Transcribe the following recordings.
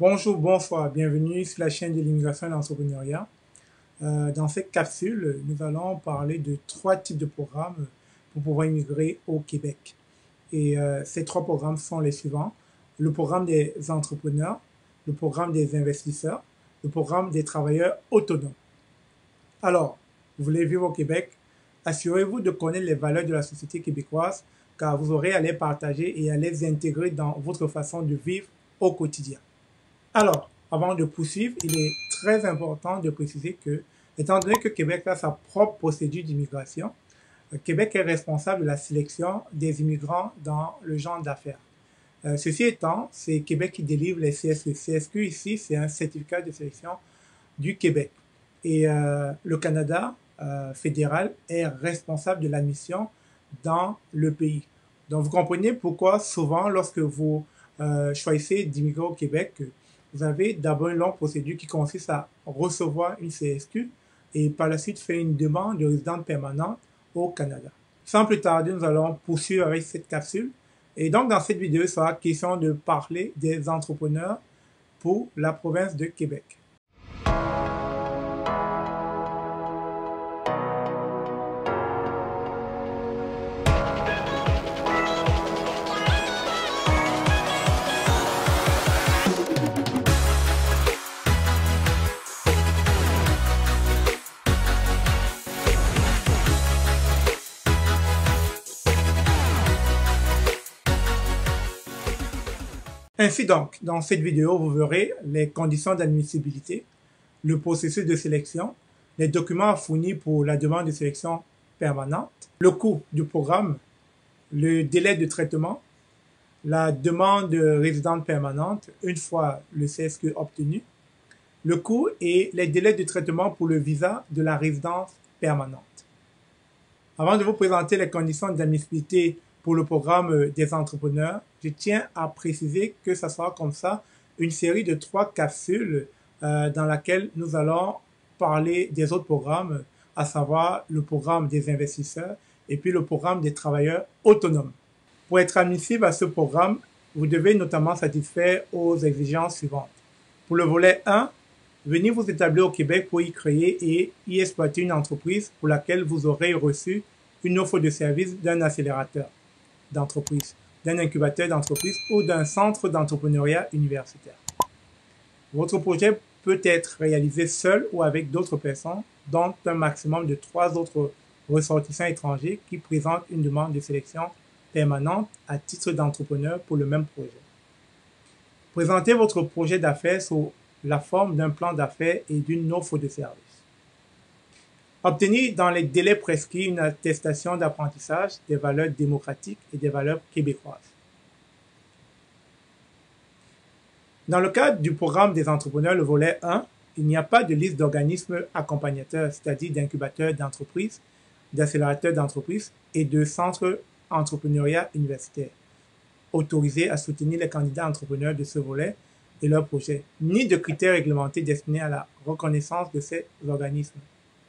Bonjour, bonsoir, bienvenue sur la chaîne de l'immigration et l'entrepreneuriat. Dans cette capsule, nous allons parler de trois types de programmes pour pouvoir immigrer au Québec. Ces trois programmes sont les suivants. Le programme des entrepreneurs, le programme des investisseurs, le programme des travailleurs autonomes. Alors, vous voulez vivre au Québec? Assurez-vous de connaître les valeurs de la société québécoise car vous aurez à les partager et à les intégrer dans votre façon de vivre au quotidien. Alors, avant de poursuivre, il est très important de préciser que, étant donné que Québec a sa propre procédure d'immigration, Québec est responsable de la sélection des immigrants dans le genre d'affaires. Ceci étant, c'est Québec qui délivre les CSQ. CSQ ici, c'est un certificat de sélection du Québec. Et le Canada fédéral est responsable de l'admission dans le pays. Donc, vous comprenez pourquoi souvent, lorsque vous choisissez d'immigrer au Québec, vous avez d'abord une longue procédure qui consiste à recevoir une CSQ et par la suite faire une demande de résidence permanente au Canada. Sans plus tarder, nous allons poursuivre avec cette capsule. Et donc, dans cette vidéo, il sera question de parler des entrepreneurs pour la province de Québec. Ainsi donc, dans cette vidéo, vous verrez les conditions d'admissibilité, le processus de sélection, les documents à fournir pour la demande de sélection permanente, le coût du programme, le délai de traitement, la demande de résidence permanente une fois le CSQ obtenu, le coût et les délais de traitement pour le visa de la résidence permanente. Avant de vous présenter les conditions d'admissibilité pour le programme des entrepreneurs, je tiens à préciser que ça sera comme ça une série de 3 capsules dans laquelle nous allons parler des autres programmes, à savoir le programme des investisseurs et puis le programme des travailleurs autonomes. Pour être admissible à ce programme, vous devez notamment satisfaire aux exigences suivantes. Pour le volet 1, venez vous établir au Québec pour y créer et y exploiter une entreprise pour laquelle vous aurez reçu une offre de service d'un accélérateur d'entreprise, d'un incubateur d'entreprise ou d'un centre d'entrepreneuriat universitaire. Votre projet peut être réalisé seul ou avec d'autres personnes, dont un maximum de 3 autres ressortissants étrangers qui présentent une demande de sélection permanente à titre d'entrepreneur pour le même projet. Présentez votre projet d'affaires sous la forme d'un plan d'affaires et d'une offre de service. Obtenir dans les délais prescrits une attestation d'apprentissage des valeurs démocratiques et des valeurs québécoises. Dans le cadre du programme des entrepreneurs, le volet 1, il n'y a pas de liste d'organismes accompagnateurs, c'est-à-dire d'incubateurs d'entreprises, d'accélérateurs d'entreprises et de centres entrepreneuriat universitaire, autorisés à soutenir les candidats entrepreneurs de ce volet et leurs projets, ni de critères réglementés destinés à la reconnaissance de ces organismes.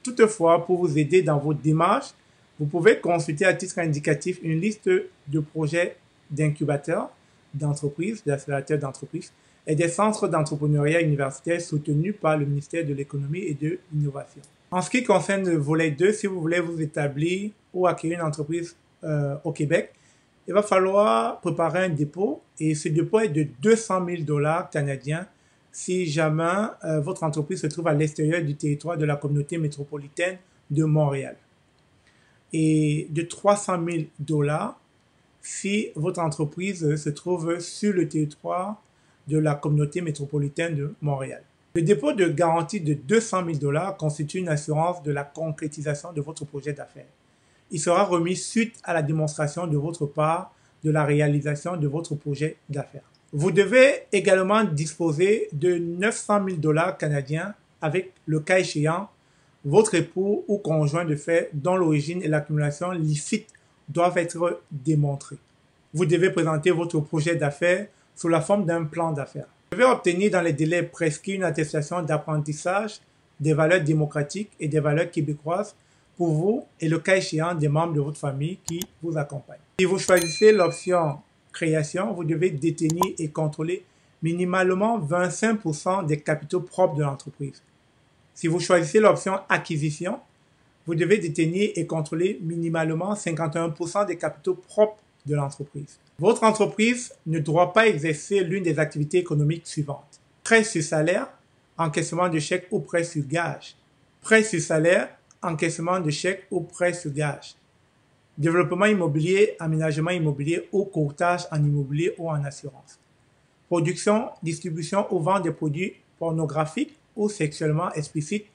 Toutefois, pour vous aider dans vos démarches, vous pouvez consulter à titre indicatif une liste de projets d'incubateurs, d'entreprises, d'accélérateurs d'entreprises et des centres d'entrepreneuriat universitaire soutenus par le ministère de l'Économie et de l'Innovation. En ce qui concerne le volet 2, si vous voulez vous établir ou acquérir une entreprise au Québec, il va falloir préparer un dépôt et ce dépôt est de 200 000 $ canadiens si jamais votre entreprise se trouve à l'extérieur du territoire de la communauté métropolitaine de Montréal. Et de 300 000 $ si votre entreprise se trouve sur le territoire de la communauté métropolitaine de Montréal. Le dépôt de garantie de 200 000 $ constitue une assurance de la concrétisation de votre projet d'affaires. Il sera remis suite à la démonstration de votre part de la réalisation de votre projet d'affaires. Vous devez également disposer de 900 000 $ canadiens avec, le cas échéant, votre époux ou conjoint de fait dont l'origine et l'accumulation licite doivent être démontrées. Vous devez présenter votre projet d'affaires sous la forme d'un plan d'affaires. Vous devez obtenir dans les délais prescrits une attestation d'apprentissage des valeurs démocratiques et des valeurs québécoises pour vous et le cas échéant des membres de votre famille qui vous accompagnent. Si vous choisissez l'option création, vous devez détenir et contrôler minimalement 25% des capitaux propres de l'entreprise. Si vous choisissez l'option acquisition, vous devez détenir et contrôler minimalement 51% des capitaux propres de l'entreprise. Votre entreprise ne doit pas exercer l'une des activités économiques suivantes. Prêt sur salaire, encaissement de chèques ou prêt sur gage. Prêt sur salaire, encaissement de chèques ou prêt sur gage. Développement immobilier, aménagement immobilier ou courtage en immobilier ou en assurance. Production, distribution ou vente des produits pornographiques ou sexuellement explicites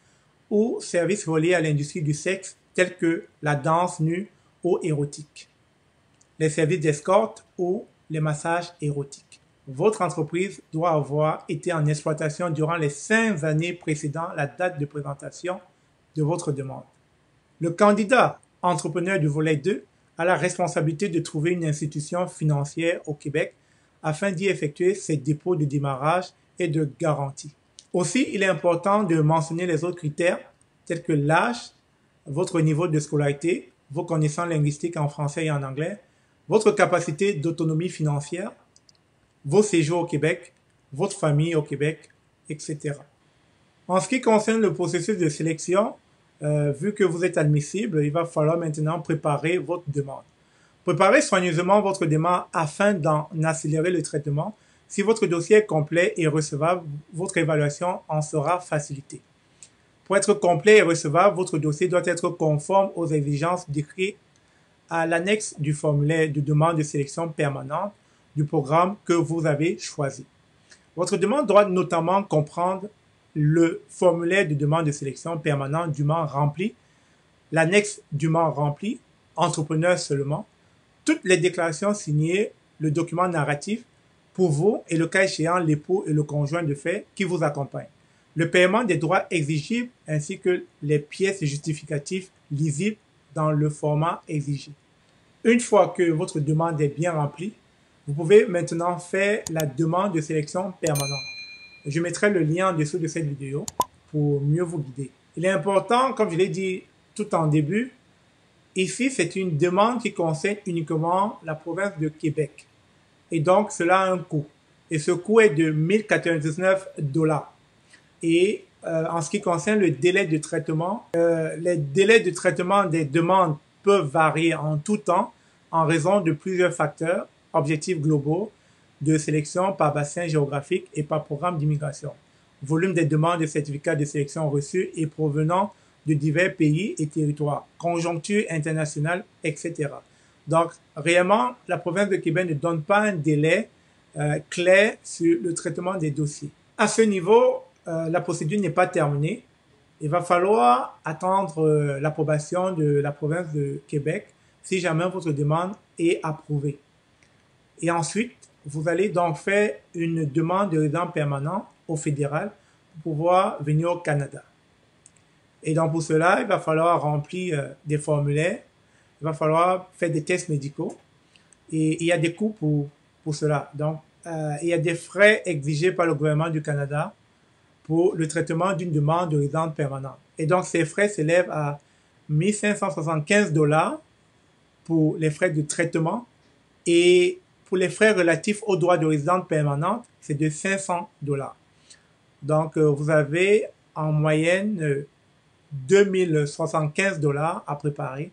ou services reliés à l'industrie du sexe tels que la danse nue ou érotique, les services d'escorte ou les massages érotiques. Votre entreprise doit avoir été en exploitation durant les 5 années précédant la date de présentation de votre demande. Le candidat entrepreneur du volet 2 a la responsabilité de trouver une institution financière au Québec afin d'y effectuer ses dépôts de démarrage et de garantie. Aussi, il est important de mentionner les autres critères tels que l'âge, votre niveau de scolarité, vos connaissances linguistiques en français et en anglais, votre capacité d'autonomie financière, vos séjours au Québec, votre famille au Québec, etc. En ce qui concerne le processus de sélection, vu que vous êtes admissible, il va falloir maintenant préparer votre demande. Préparez soigneusement votre demande afin d'en accélérer le traitement. Si votre dossier est complet et recevable, votre évaluation en sera facilitée. Pour être complet et recevable, votre dossier doit être conforme aux exigences décrites à l'annexe du formulaire de demande de sélection permanente du programme que vous avez choisi. Votre demande doit notamment comprendre le formulaire de demande de sélection permanente dûment rempli, l'annexe dûment remplie, entrepreneur seulement, toutes les déclarations signées, le document narratif pour vous et le cas échéant l'époux et le conjoint de fait qui vous accompagnent, le paiement des droits exigibles ainsi que les pièces justificatives lisibles dans le format exigé. Une fois que votre demande est bien remplie, vous pouvez maintenant faire la demande de sélection permanente. Je mettrai le lien en dessous de cette vidéo pour mieux vous guider. Il est important, comme je l'ai dit tout en début, ici c'est une demande qui concerne uniquement la province de Québec. Et donc cela a un coût. Et ce coût est de 1099 $. Et en ce qui concerne le délai de traitement, les délais de traitement des demandes peuvent varier en tout temps en raison de plusieurs facteurs, objectifs globaux de sélection par bassin géographique et par programme d'immigration, volume des demandes de certificats de sélection reçus et provenant de divers pays et territoires, conjoncture internationale, etc. Donc, réellement, la province de Québec ne donne pas un délai clair sur le traitement des dossiers. À ce niveau, la procédure n'est pas terminée. Il va falloir attendre l'approbation de la province de Québec si jamais votre demande est approuvée. Et ensuite, vous allez donc faire une demande de résidence permanente au fédéral pour pouvoir venir au Canada. Et donc pour cela, il va falloir remplir des formulaires, il va falloir faire des tests médicaux et il y a des coûts pour cela. Donc il y a des frais exigés par le gouvernement du Canada pour le traitement d'une demande de résidence permanente. Et donc ces frais s'élèvent à 1575 $ pour les frais de traitement et pour les frais relatifs aux droits de résidence permanente, c'est de 500 $. Donc, vous avez en moyenne 2075 $ à préparer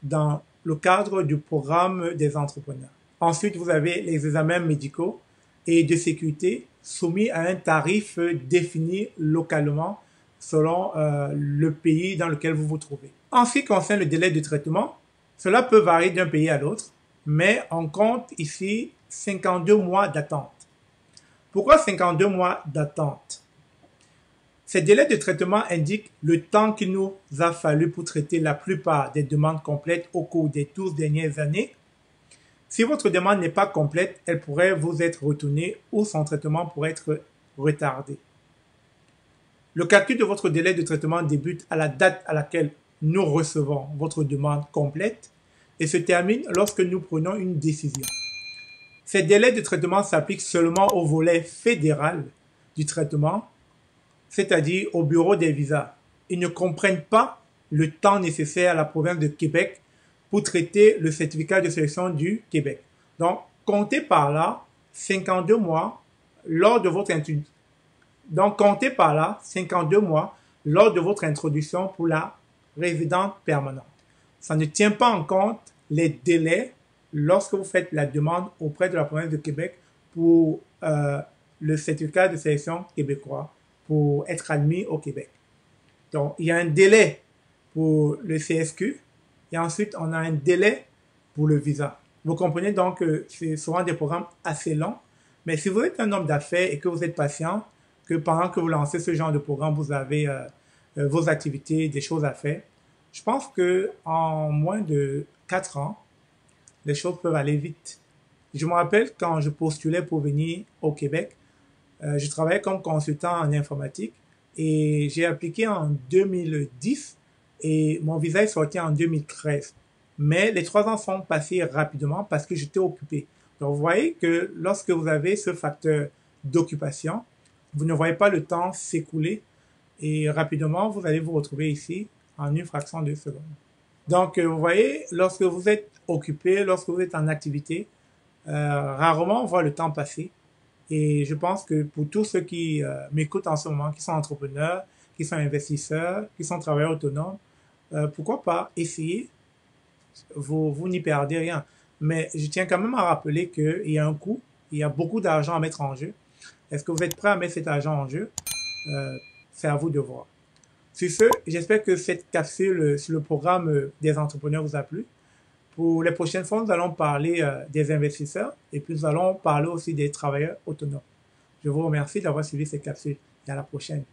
dans le cadre du programme des entrepreneurs. Ensuite, vous avez les examens médicaux et de sécurité soumis à un tarif défini localement selon le pays dans lequel vous vous trouvez. En ce qui concerne le délai de traitement, cela peut varier d'un pays à l'autre, mais on compte ici 52 mois d'attente. Pourquoi 52 mois d'attente? Ces délais de traitement indiquent le temps qu'il nous a fallu pour traiter la plupart des demandes complètes au cours des 12 dernières années. Si votre demande n'est pas complète, elle pourrait vous être retournée ou son traitement pourrait être retardé. Le calcul de votre délai de traitement débute à la date à laquelle nous recevons votre demande complète et se termine lorsque nous prenons une décision. Ces délais de traitement s'appliquent seulement au volet fédéral du traitement, c'est-à-dire au bureau des visas. Ils ne comprennent pas le temps nécessaire à la province de Québec pour traiter le certificat de sélection du Québec. Donc, comptez par là 52 mois lors de votre introduction. Donc, comptez par là 52 mois lors de votre introduction pour la résidence permanente. Ça ne tient pas en compte les délais lorsque vous faites la demande auprès de la province de Québec pour le certificat de sélection québécois pour être admis au Québec. Donc, il y a un délai pour le CSQ et ensuite, on a un délai pour le visa. Vous comprenez donc que c'est souvent des programmes assez longs, mais si vous êtes un homme d'affaires et que vous êtes patient, que pendant que vous lancez ce genre de programme, vous avez vos activités, des choses à faire, je pense que en moins de 4 ans, les choses peuvent aller vite. Je me rappelle quand je postulais pour venir au Québec, je travaillais comme consultant en informatique et j'ai appliqué en 2010 et mon visa est sorti en 2013. Mais les 3 ans sont passés rapidement parce que j'étais occupé. Donc vous voyez que lorsque vous avez ce facteur d'occupation, vous ne voyez pas le temps s'écouler et rapidement vous allez vous retrouver ici en une fraction de seconde. Donc vous voyez, lorsque vous êtes occupé, lorsque vous êtes en activité, rarement on voit le temps passer. Et je pense que pour tous ceux qui m'écoutent en ce moment, qui sont entrepreneurs, qui sont investisseurs, qui sont travailleurs autonomes, pourquoi pas essayer, vous n'y perdez rien. Mais je tiens quand même à rappeler qu'il y a un coût, il y a beaucoup d'argent à mettre en jeu. Est-ce que vous êtes prêt à mettre cet argent en jeu? C'est à vous de voir. Sur ce, j'espère que cette capsule sur le programme des entrepreneurs vous a plu. Pour les prochaines fois, nous allons parler des investisseurs et puis nous allons parler aussi des travailleurs autonomes. Je vous remercie d'avoir suivi cette capsule et à la prochaine.